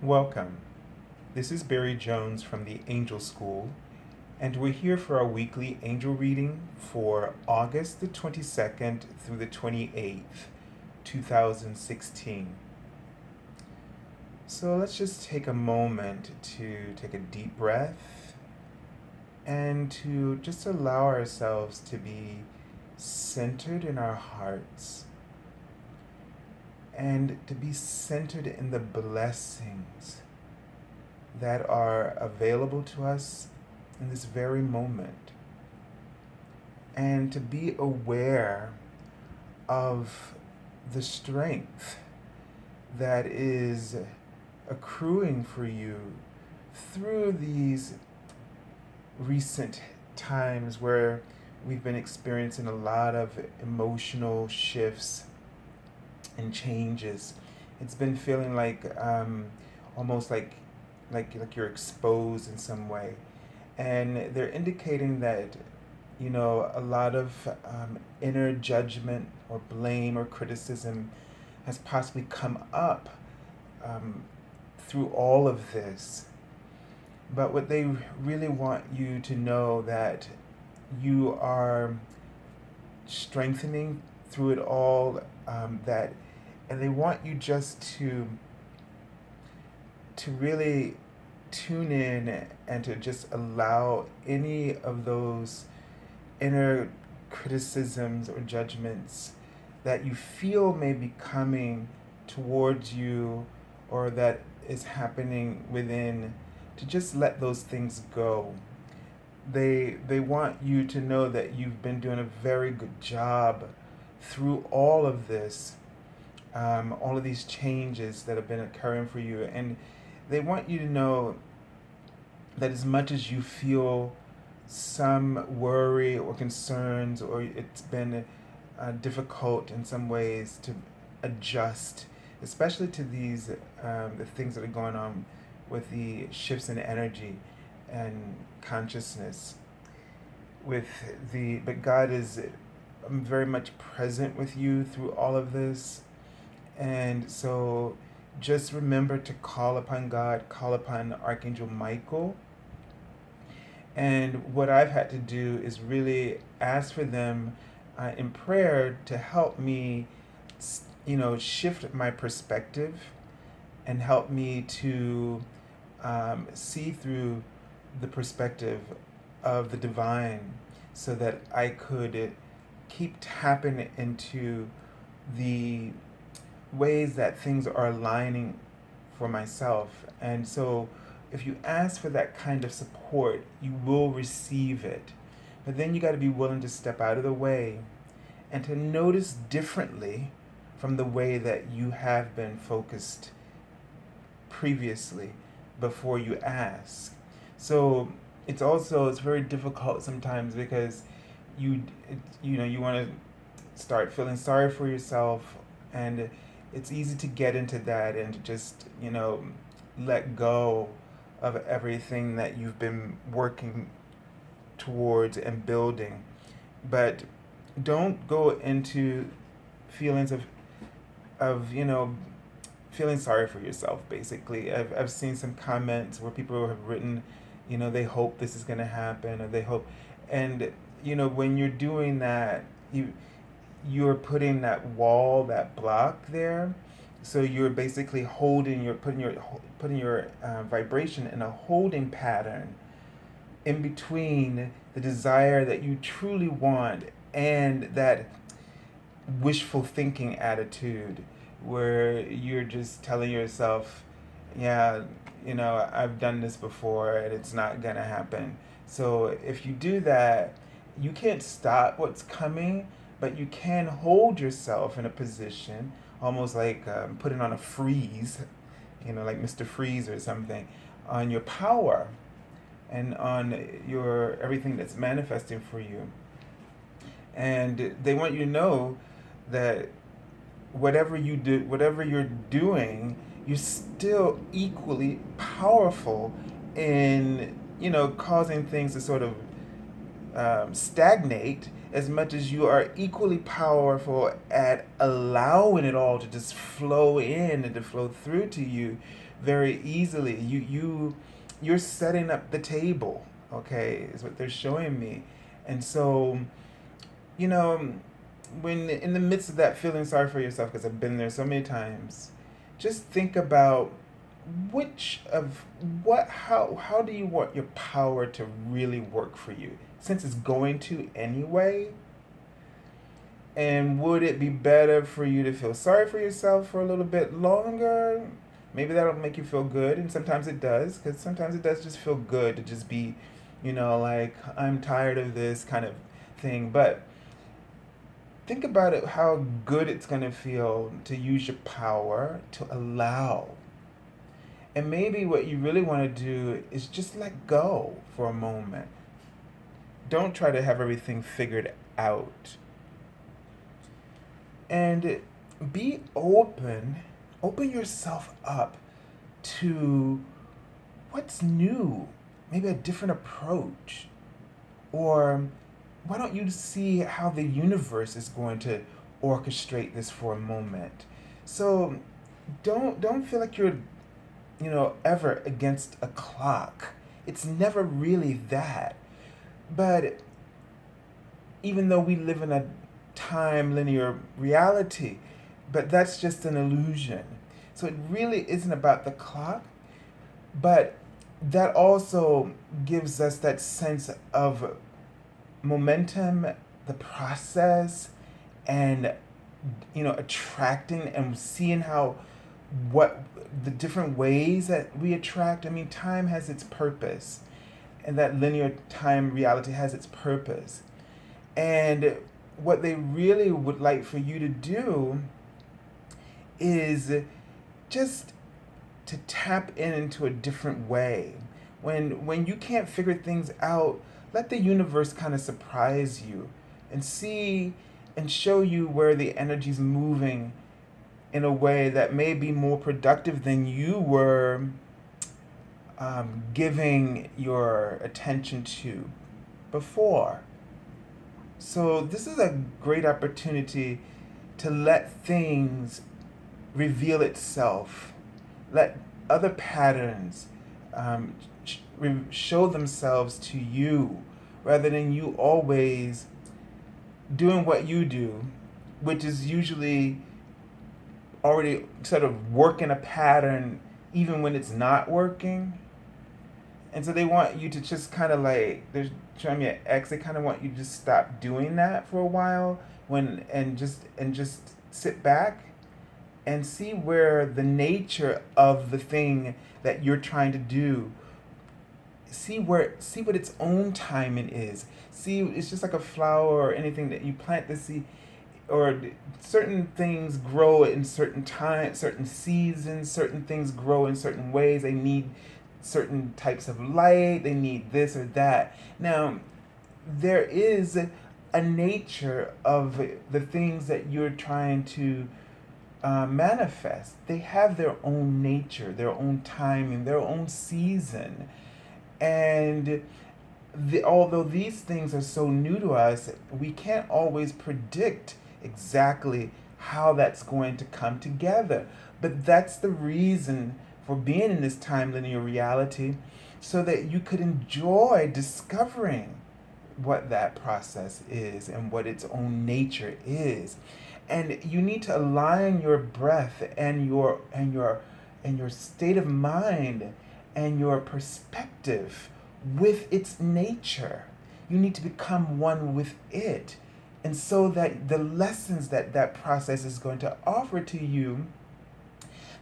Welcome. This is Barry Jones from the Angel School, and we're here for our weekly angel reading for August the 22nd through the 28th, 2016. So let's just take a moment to take a deep breath and to just allow ourselves to be centered in our hearts and to be centered in the blessings that are available to us in this very moment, and to be aware of the strength that is accruing for you through these recent times where we've been experiencing a lot of emotional shifts and changes. It's been feeling like almost like you're exposed in some way, and they're indicating that a lot of inner judgment or blame or criticism has possibly come up um, through all of this. But what they really want you to know that you are strengthening through it all, that and they want you just to really tune in and to just allow any of those inner criticisms or judgments that you feel may be coming towards you or that is happening within, to just let those things go. They want you to know that you've been doing a very good job through all of this, all of these changes that have been occurring for you. And they want you to know that as much as you feel some worry or concerns, or it's been difficult in some ways to adjust, especially to these the things that are going on with the shifts in energy and consciousness. But God is very much present with you through all of this, and so just remember to call upon God, call upon Archangel Michael. And what I've had to do is really ask for them in prayer to help me, shift my perspective and help me to see through the perspective of the divine so that I could keep tapping into the ways that things are aligning for myself. And so if you ask for that kind of support, you will receive it. But then you got to be willing to step out of the way and to notice differently from the way that you have been focused previously before you ask. So it's very difficult sometimes because you want to start feeling sorry for yourself, and it's easy to get into that and to just let go of everything that you've been working towards and building. But don't go into feelings of feeling sorry for yourself. Basically, I've seen some comments where people have written, they hope this is going to happen, or they hope, and when you're doing that, you're putting that wall, that block there. So you're basically putting your vibration in a holding pattern in between the desire that you truly want and that wishful thinking attitude where you're just telling yourself, yeah, I've done this before and it's not gonna happen. So if you do that, you can't stop what's coming, but you can hold yourself in a position almost like putting on a freeze, like Mr. Freeze or something, on your power and on your everything that's manifesting for you. And they want you to know that whatever you're doing, you're still equally powerful in causing things to sort of stagnate as much as you are equally powerful at allowing it all to just flow in and to flow through to you very easily. You're setting up the table, okay, is what they're showing me. And so, you know, when in the midst of that feeling sorry for yourself, because I've been there so many times, just think about which of what how do you want your power to really work for you, since it's going to anyway. And would it be better for you to feel sorry for yourself for a little bit longer? Maybe that'll make you feel good, and sometimes it does, because sometimes it does just feel good to just be, like, I'm tired of this kind of thing. But think about it, how good it's going to feel to use your power to allow. And maybe what you really want to do is just let go for a moment. Don't try to have everything figured out. And be open. Open yourself up to what's new. Maybe a different approach. Or why don't you see how the universe is going to orchestrate this for a moment? So don't feel like you're ever against a clock. It's never really that. But even though we live in a time linear reality, but that's just an illusion. So it really isn't about the clock, but that also gives us that sense of momentum, the process, and attracting and seeing how what the different ways that we attract. I mean, time has its purpose, and that linear time reality has its purpose. And what they really would like for you to do is just to tap into a different way. When you can't figure things out, let the universe kind of surprise you and see and show you where the energy's moving in a way that may be more productive than you were giving your attention to before. So this is a great opportunity to let things reveal itself. Let other patterns show themselves to you, rather than you always doing what you do, which is usually already sort of working a pattern even when it's not working. And so they want you to just kind of like, they're showing me an X, they kind of want you to just stop doing that for a while and just sit back and see where the nature of the thing that you're trying to do, see what its own timing is. See, it's just like a flower or anything that you plant the seed, or certain things grow in certain times, certain seasons, certain things grow in certain ways. They need certain types of light, they need this or that. Now, there is a nature of the things that you're trying to manifest. They have their own nature, their own timing, their own season. And although these things are so new to us, we can't always predict exactly how that's going to come together. But that's the reason for being in this time linear reality, so that you could enjoy discovering what that process is and what its own nature is. And you need to align your breath and your state of mind and your perspective with its nature. You need to become one with it. And so that the lessons that that process is going to offer to you,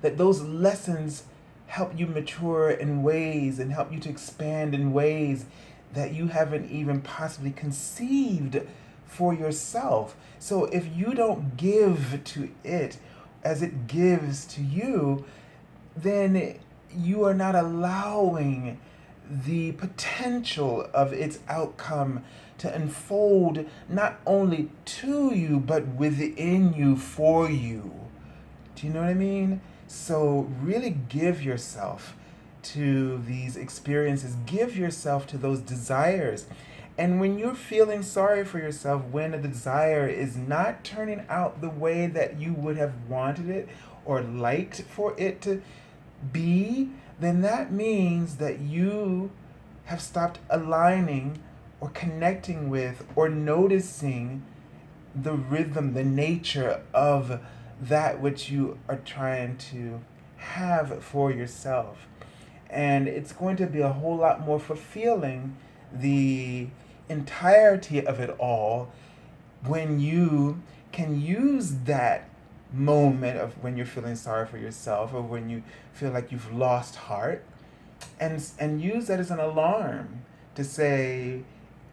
that those lessons help you mature in ways and help you to expand in ways that you haven't even possibly conceived for yourself. So if you don't give to it as it gives to you, then you are not allowing the potential of its outcome to unfold not only to you, but within you, for you. Do you know what I mean? So really give yourself to these experiences. Give yourself to those desires. And when you're feeling sorry for yourself, when a desire is not turning out the way that you would have wanted it or liked for it to be, then that means that you have stopped aligning or connecting with or noticing the rhythm, the nature of that which you are trying to have for yourself. And it's going to be a whole lot more fulfilling, the entirety of it all, when you can use that moment of when you're feeling sorry for yourself or when you feel like you've lost heart, and use that as an alarm to say,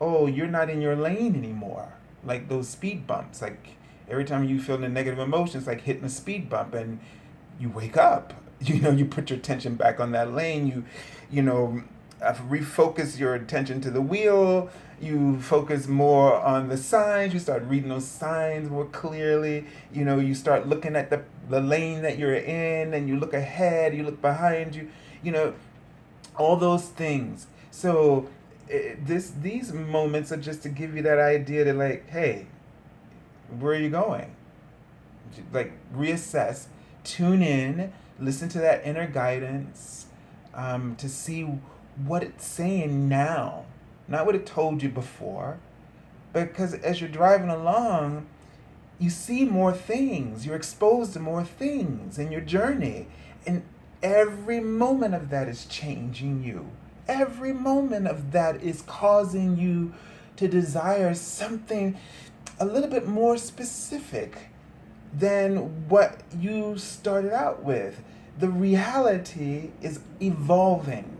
oh, you're not in your lane anymore. Like those speed bumps, like every time you feel the negative emotions, like hitting a speed bump, and you wake up. You put your attention back on that lane. You know, refocus your attention to the wheel. You focus more on the signs. You start reading those signs more clearly. You start looking at the lane that you're in, and you look ahead. You look behind you. You know, all those things. So these moments are just to give you that idea that, like, hey, where are you going? Like, reassess, tune in, listen to that inner guidance, to see what it's saying now, not what it told you before. Because as you're driving along, you see more things, you're exposed to more things in your journey, and every moment of that is changing you. Every moment of that is causing you to desire something a little bit more specific than what you started out with. The reality is evolving.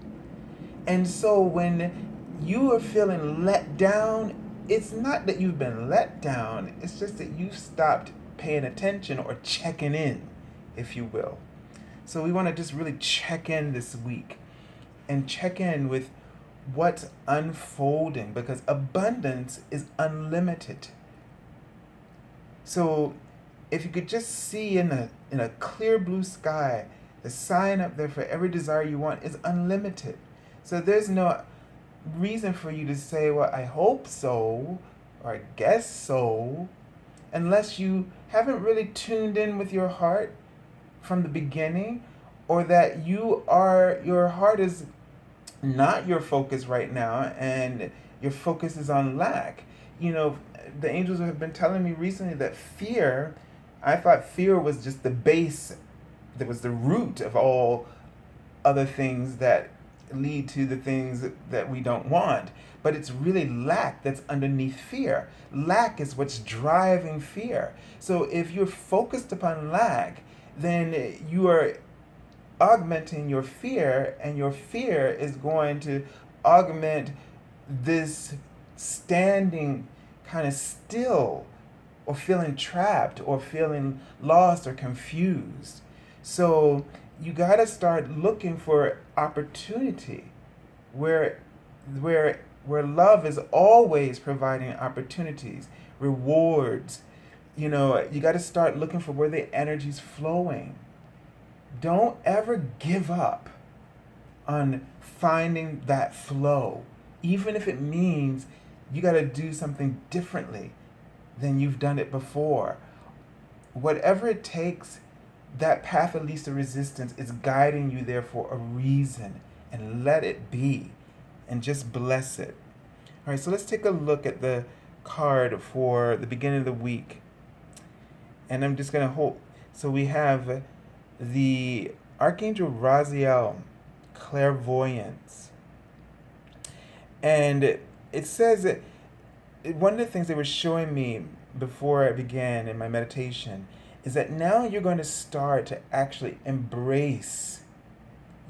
And so when you are feeling let down, it's not that you've been let down, it's just that you've stopped paying attention or checking in, if you will. So we want to just really check in this week and check in with what's unfolding, because abundance is unlimited. So if you could just see in a clear blue sky, the sign up there for every desire you want is unlimited. So there's no reason for you to say, well, I hope so, or I guess so, unless you haven't really tuned in with your heart from the beginning, or that your heart is not your focus right now, and your focus is on lack. The angels have been telling me recently that I thought fear was just the base, that was the root of all other things that lead to the things that we don't want. But it's really lack that's underneath fear. Lack is what's driving fear. So if you're focused upon lack, then you are augmenting your fear, and your fear is going to augment this standing kind of still, or feeling trapped, or feeling lost or confused. So you got to start looking for opportunity where love is always providing opportunities, rewards. You got to start looking for where the energy's flowing. Don't ever give up on finding that flow, even if it means you got to do something differently than you've done it before. Whatever it takes, that path of least resistance is guiding you there for a reason, and let it be, and just bless it. All right, so let's take a look at the card for the beginning of the week. And I'm just going to hold. So we have the Archangel Raziel, clairvoyance. And it says that one of the things they were showing me before I began in my meditation is that now you're going to start to actually embrace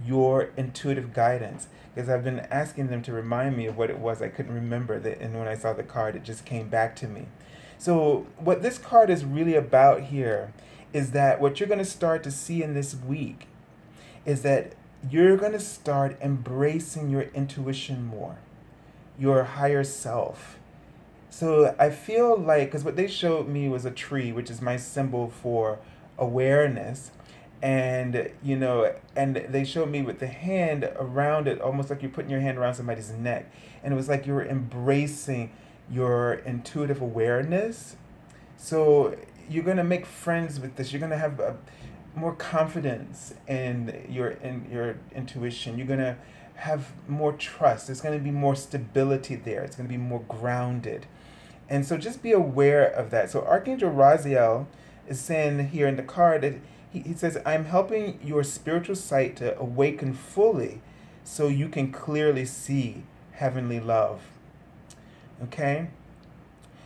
your intuitive guidance. Because I've been asking them to remind me of what it was. I couldn't remember that, and when I saw the card, it just came back to me. So what this card is really about here is that what you're going to start to see in this week is that you're going to start embracing your intuition more, your higher self. So I feel like, because what they showed me was a tree, which is my symbol for awareness. And and they showed me with the hand around it, almost like you're putting your hand around somebody's neck, and it was like you were embracing your intuitive awareness. So you're gonna make friends with this. You're gonna have more confidence in your intuition. You're gonna have more trust. There's gonna be more stability there. It's gonna be more grounded. And so just be aware of that. So Archangel Raziel is saying here in the card that he says, I'm helping your spiritual sight to awaken fully so you can clearly see heavenly love. Okay?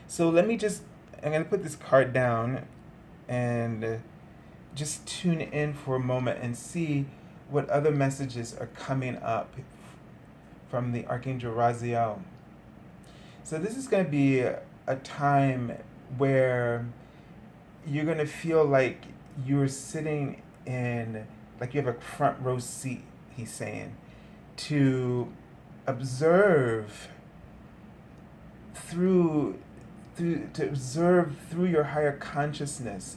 So I'm going to put this card down and just tune in for a moment and see what other messages are coming up from the Archangel Raziel. So this is going to be a time where you're going to feel like you're sitting in, like you have a front row seat, he's saying, to observe through through your higher consciousness,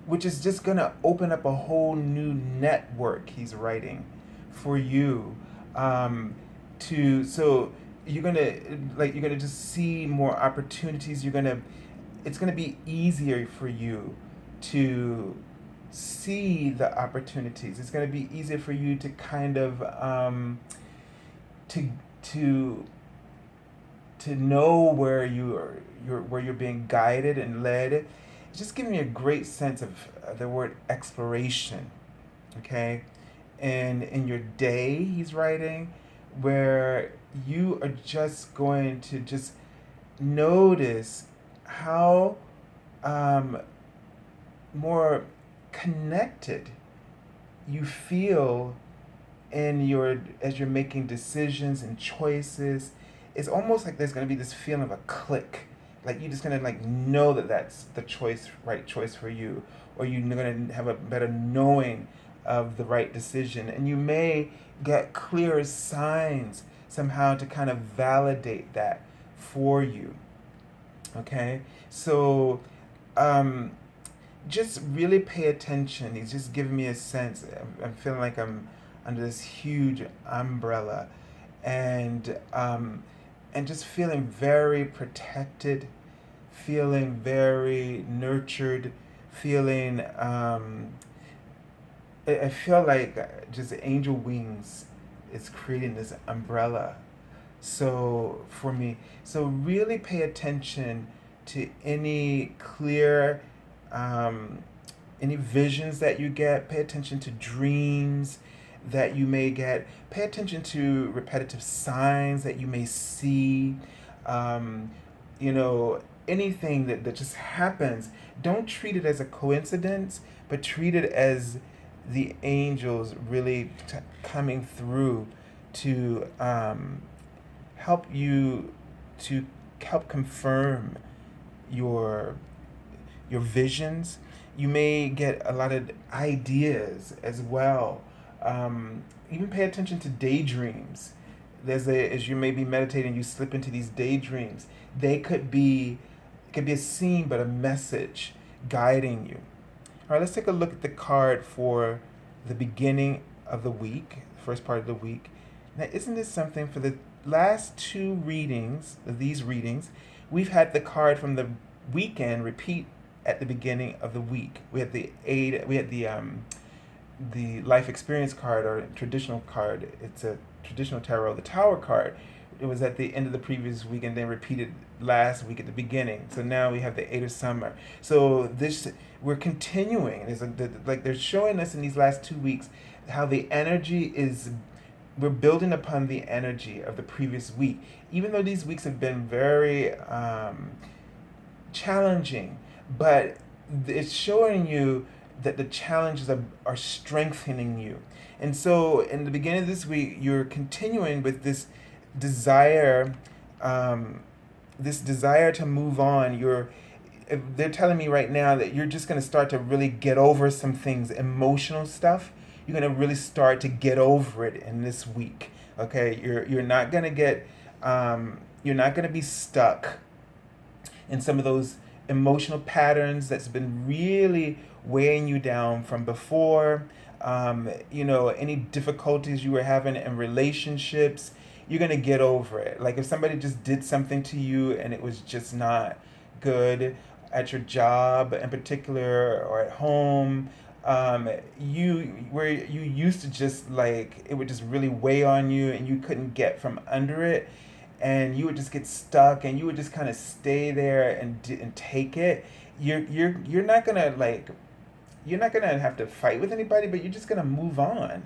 which is just going to open up a whole new network, he's writing, for you. To so you're gonna just see more opportunities. It's gonna be easier for you to see the opportunities. It's gonna be easier for you to kind of to to to know where you're being guided and led. It's just giving me a great sense of the word exploration. Okay, and in your day, he's writing, where you are just going to just notice how more connected you feel as you're making decisions and choices. It's almost like there's going to be this feeling of a click, like you're just going to like know that that's the right choice for you, or you're going to have a better knowing of the right decision, and you may get clearer signs somehow to kind of validate that for you. Okay, so just really pay attention. He's just giving me a sense. I'm feeling like I'm under this huge umbrella, and just feeling very protected, feeling very nurtured, feeling I feel like just angel wings is creating this umbrella. So for me, so really pay attention to any clear, any visions that you get. Pay attention to dreams that you may get. Pay attention to repetitive signs that you may see. Um, Anything that just happens. Don't treat it as a coincidence, but treat it as the angels really coming through to help you, to help confirm your visions. You may get a lot of ideas as well. Even pay attention to daydreams. As you may be meditating, you slip into these daydreams. They could be, it could be a scene, but a message guiding you. All right, let's take a look at the card for the beginning of the week, the first part of the week. Now, isn't this something? For the last two readings, these readings, we've had the card from the weekend repeat at the beginning of the week. We had the life experience card, or traditional card. It's a traditional tarot, the Tower card. It was at the end of the previous week and then repeated last week at the beginning. So now we have the Eight of Summer. So we're continuing. Like they're showing us in these last 2 weeks how the energy is. We're building upon the energy of the previous week, even though these weeks have been very challenging. But it's showing you that the challenges are strengthening you. And so in the beginning of this week, you're continuing with this desire, to move on. They're telling me right now that you're just going to start to really get over some things, emotional stuff. You're going to really start to get over it in this week. Okay, you're not going to get you're not going to be stuck in some of those emotional patterns that's been really weighing you down from before. Any difficulties you were having in relationships, you're gonna get over it. Like if somebody just did something to you and it was just not good at your job in particular or at home, you used to just like it would just really weigh on you and you couldn't get from under it, and you would just get stuck and you would just kind of stay there and take it. You're not gonna like you're not gonna have to fight with anybody, but you're just gonna move on.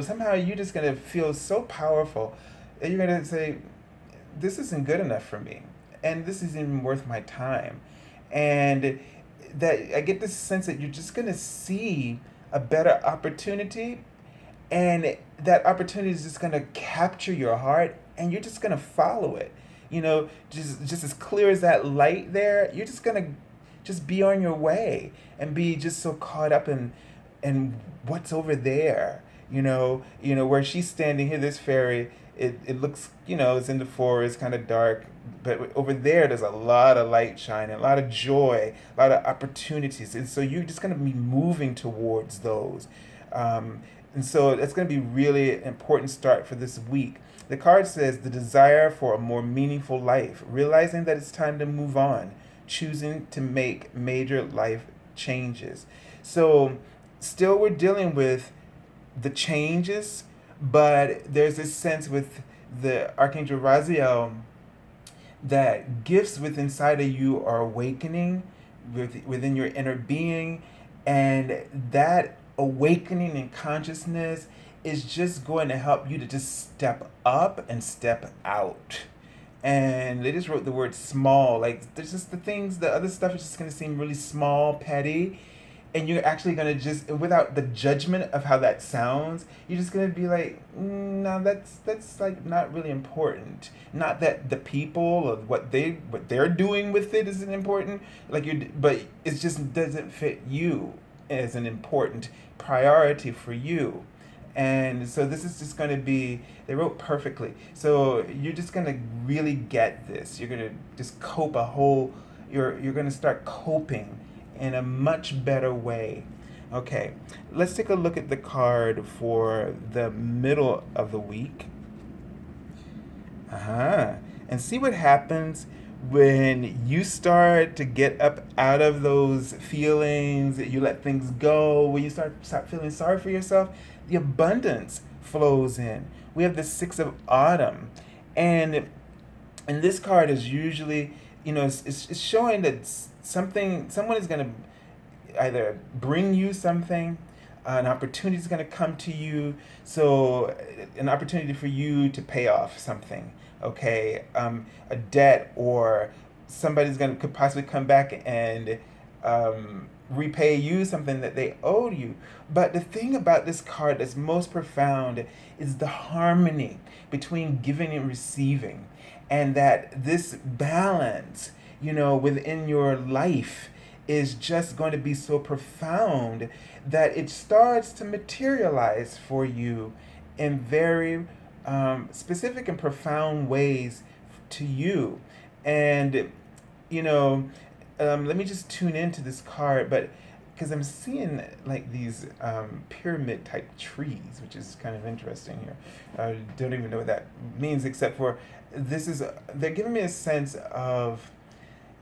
Somehow you're just gonna feel so powerful that you're gonna say, "This isn't good enough for me, and this isn't even worth my time," and that I get this sense that you're just gonna see a better opportunity, and that opportunity is just gonna capture your heart, and you're just gonna follow it. Just as clear as that light there, you're just gonna just be on your way and be just so caught up in what's over there. Where she's standing here, this fairy, it looks, it's in the forest, kind of dark, but over there's a lot of light shining, a lot of joy, a lot of opportunities, and so you're just going to be moving towards those. And so that's going to be really an important start for this week. The card says the desire for a more meaningful life, realizing that it's time to move on, choosing to make major life changes. So still we're dealing with the changes, but there's this sense with the Archangel Raziel that gifts within inside of you are awakening within your inner being, and that awakening in consciousness is just going to help you to just step up and step out. And they just wrote the word small. Like there's just the other stuff is just gonna seem really small, petty, and you're actually gonna just, without the judgment of how that sounds, you're just gonna be like, no, that's like not really important. Not that the people or what they're doing with it isn't important. But it just doesn't fit you as an important priority for you. And so this is just going to be, they wrote perfectly. So you're just going to really get this. You're going to just you're going to start coping in a much better way. Okay, let's take a look at the card for the middle of the week. And see what happens when you start to get up out of those feelings, that you let things go, when you start feeling sorry for yourself, the abundance flows in. We have the Six of Autumn, and this card is usually, it's showing that someone is going to either bring you something, an opportunity is going to come to you, so an opportunity for you to pay off something, okay, a debt, or could possibly come back and repay you something that they owed you. But the thing about this card that's most profound is the harmony between giving and receiving, and that this balance, within your life is just going to be so profound that it starts to materialize for you in very specific and profound ways to you. And let me just tune into this card, but because I'm seeing like these pyramid type trees, which is kind of interesting here. I don't even know what that means, except for they're giving me a sense of,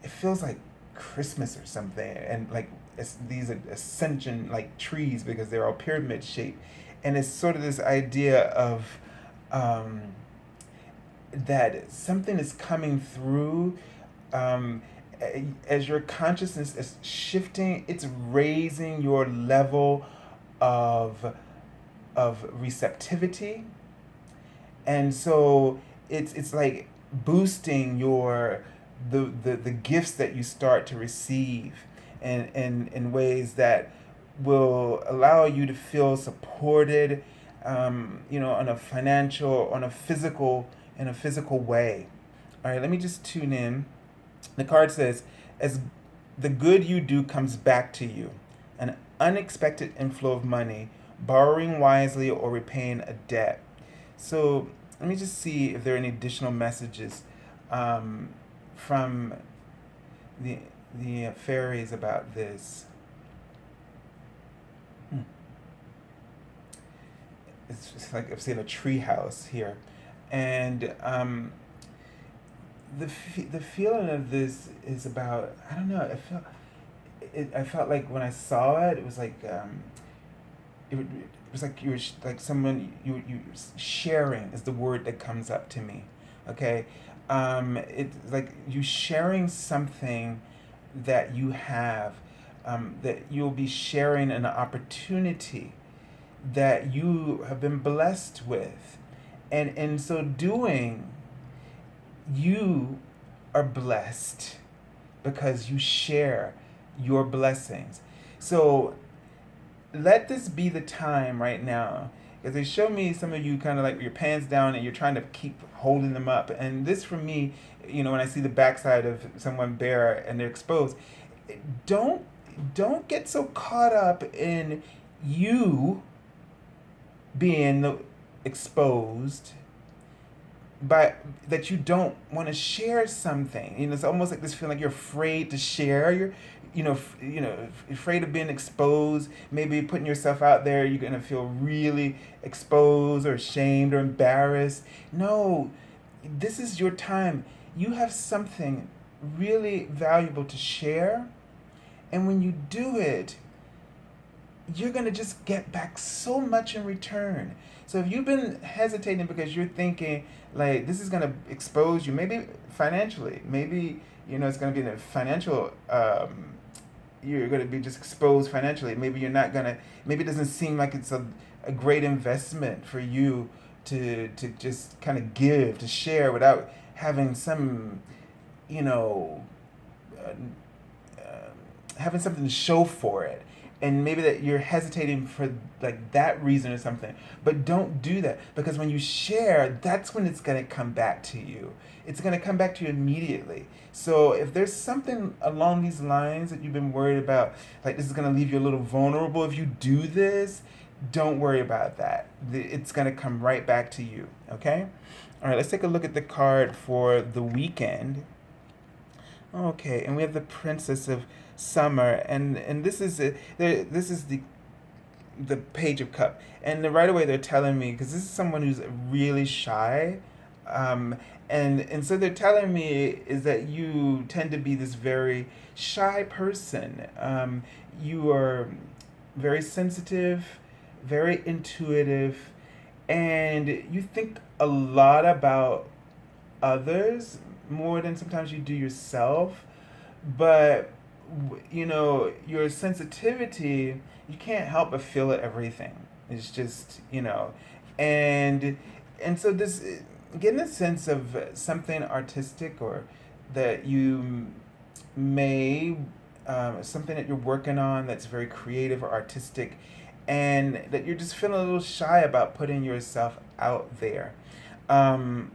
it feels like Christmas or something, and like these ascension like trees, because they're all pyramid shaped, and it's sort of this idea of that something is coming through. As your consciousness is shifting, it's raising your level of receptivity, and so it's like boosting the gifts that you start to receive, and in ways that will allow you to feel supported, on a physical way. All right, let me just tune in. The card says, as the good you do comes back to you, an unexpected inflow of money, borrowing wisely or repaying a debt. So let me just see if there are any additional messages from the fairies about this. Hmm. It's like I've seen a tree house here, and the feeling of this is about, I don't know. I felt like when I saw it, it was like it was like you were like someone you sharing is the word that comes up to me. Okay, it's like you sharing something that you have, that you'll be sharing an opportunity that you have been blessed with, and in so doing, you are blessed because you share your blessings. So let this be the time right now, because they show me some of you kind of like your pants down and you're trying to keep holding them up. And this for me, when I see the backside of someone bare and they're exposed, don't don't get so caught up in you being exposed by that you don't want to share something. It's almost like this feeling like you're afraid to share. You're, afraid of being exposed. Maybe putting yourself out there, you're gonna feel really exposed or ashamed or embarrassed. No, this is your time. You have something really valuable to share, and when you do it, you're going to just get back so much in return. So if you've been hesitating because you're thinking like this is going to expose you, maybe financially, maybe it's going to be in a financial, you're going to be just exposed financially. Maybe you're not going to, maybe it doesn't seem like it's a great investment for you to just kind of give, to share without having some, you know, uh, having something to show for it. And maybe that you're hesitating for like that reason or something. But don't do that, because when you share, that's when it's going to come back to you. It's going to come back to you immediately. So if there's something along these lines that you've been worried about, like this is going to leave you a little vulnerable if you do this, don't worry about that. It's going to come right back to you. Okay? All right, let's take a look at the card for the weekend. Okay, and we have the Princess of Summer, and this is the Page of Cup, and right away they're telling me, because this is someone who's really shy, um, and so they're telling me is that you tend to be this very shy person. You are very sensitive, very intuitive, and you think a lot about others more than sometimes you do yourself. But your sensitivity, you can't help but feel it everything. It's just and so this, getting a sense of something artistic, or that you may, something that you're working on that's very creative or artistic, and that you're just feeling a little shy about putting yourself out there. um,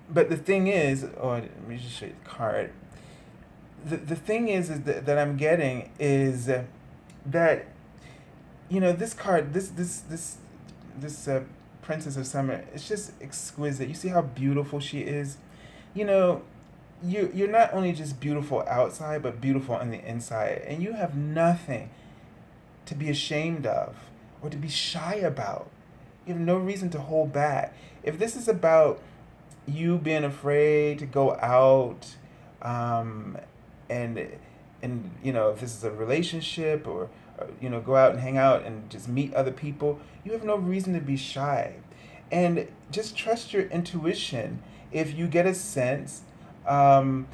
but the thing is, oh, let me just show you the card. The thing is that I'm getting is that this card, this Princess of Summer, it's just exquisite. You see how beautiful she is. You know, you're not only just beautiful outside, but beautiful on the inside, and you have nothing to be ashamed of or to be shy about. You have no reason to hold back. If this is about you being afraid to go out, um, and if this is a relationship, or go out and hang out and just meet other people, you have no reason to be shy, and just trust your intuition. If you get a sense, um,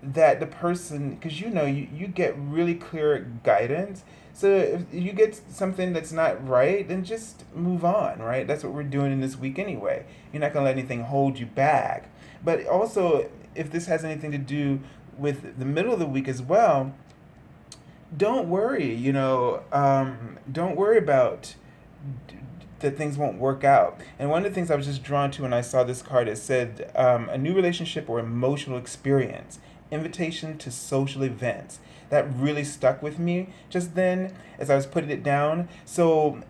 that the person, because you get really clear guidance. So if you get something that's not right, then just move on, right? That's what we're doing in this week anyway. You're not going to let anything hold you back. But also, if this has anything to do with the middle of the week as well, don't worry. Don't worry about that things won't work out. And one of the things I was just drawn to when I saw this card, it said, a new relationship or emotional experience, invitation to social events. That really stuck with me just then as I was putting it down. So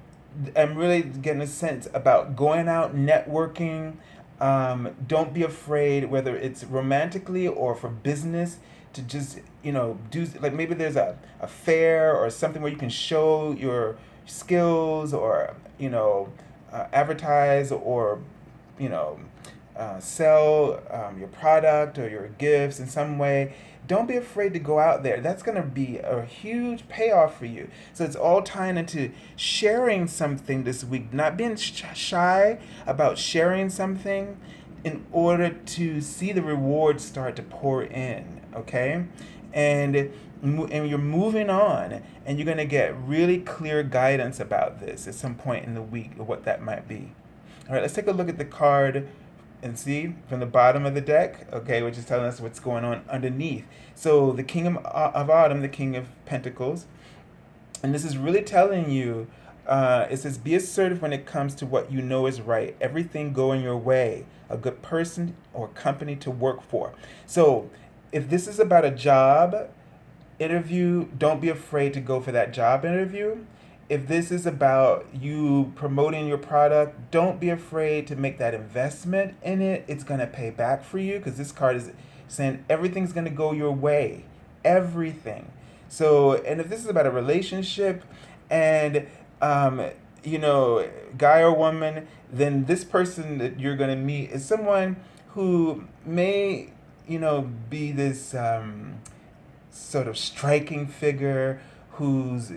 I'm really getting a sense about going out, networking. Don't be afraid, whether it's romantically or for business, to just, do, like, maybe there's a fair or something where you can show your skills, or advertise, or you know sell your product or your gifts in some way. Don't be afraid to go out there. That's going to be a huge payoff for you. So it's all tying into sharing something this week, not being shy about sharing something in order to see the rewards start to pour in, okay? And you're moving on, and you're going to get really clear guidance about this at some point in the week, of what that might be. All right, let's take a look at the card and see from the bottom of the deck, okay, which is telling us what's going on underneath. So the King of Autumn, the King of Pentacles, and this is really telling you, it says, be assertive when it comes to what you know is right. Everything going your way. A good person or company to work for. So if this is about a job interview, don't be afraid to go for that job interview. If this is about you promoting your product, don't be afraid to make that investment in it. It's going to pay back for you, because this card is saying everything's going to go your way. Everything. So, and if this is about a relationship, and, guy or woman, then this person that you're going to meet is someone who may, be this sort of striking figure, who's,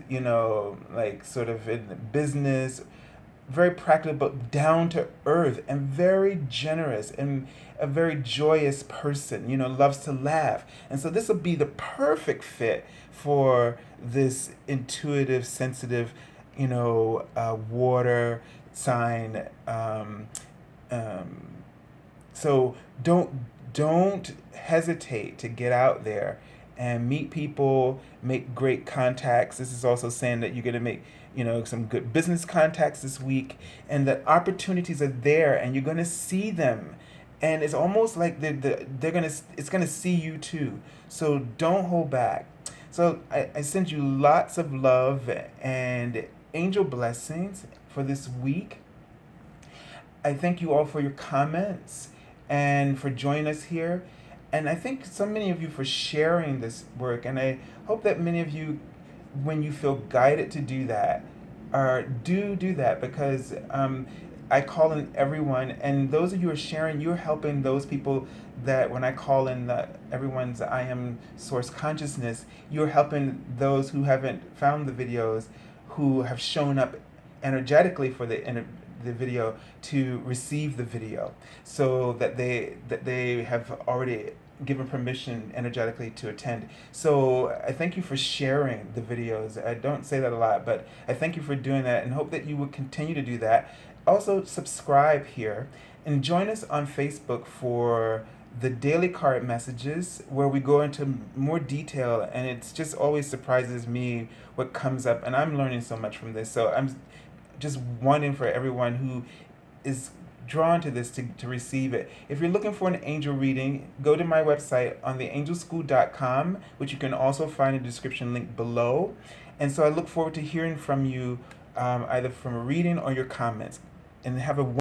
like, sort of in business, very practical, but down to earth, and very generous, and a very joyous person, loves to laugh. And so this will be the perfect fit for this intuitive, sensitive, water sign. So don't hesitate to get out there and meet people, make great contacts. This is also saying that you're going to make, some good business contacts this week, and that opportunities are there, and you're going to see them. And it's almost like it's going to see you too. So don't hold back. So I send you lots of love and angel blessings for this week. I thank you all for your comments and for joining us here. And I thank so many of you for sharing this work. And I hope that many of you, when you feel guided to do that, do that, because I call in everyone. And those of you who are sharing, you're helping those people that when I call in everyone's I am source consciousness, you're helping those who haven't found the videos, who have shown up energetically for the video, to receive the video, so that they have already given permission energetically to attend. So I thank you for sharing the videos. I don't say that a lot, but I thank you for doing that, and hope that you will continue to do that. Also, subscribe here and join us on Facebook for the daily card messages, where we go into more detail, and it's just always surprises me what comes up, and I'm learning so much from this. So I'm just wanting for everyone who is drawn to this to receive it. If you're looking for an angel reading, go to my website on theangelschool.com, which you can also find in the description link below. And so I look forward to hearing from you, either from a reading or your comments. And have a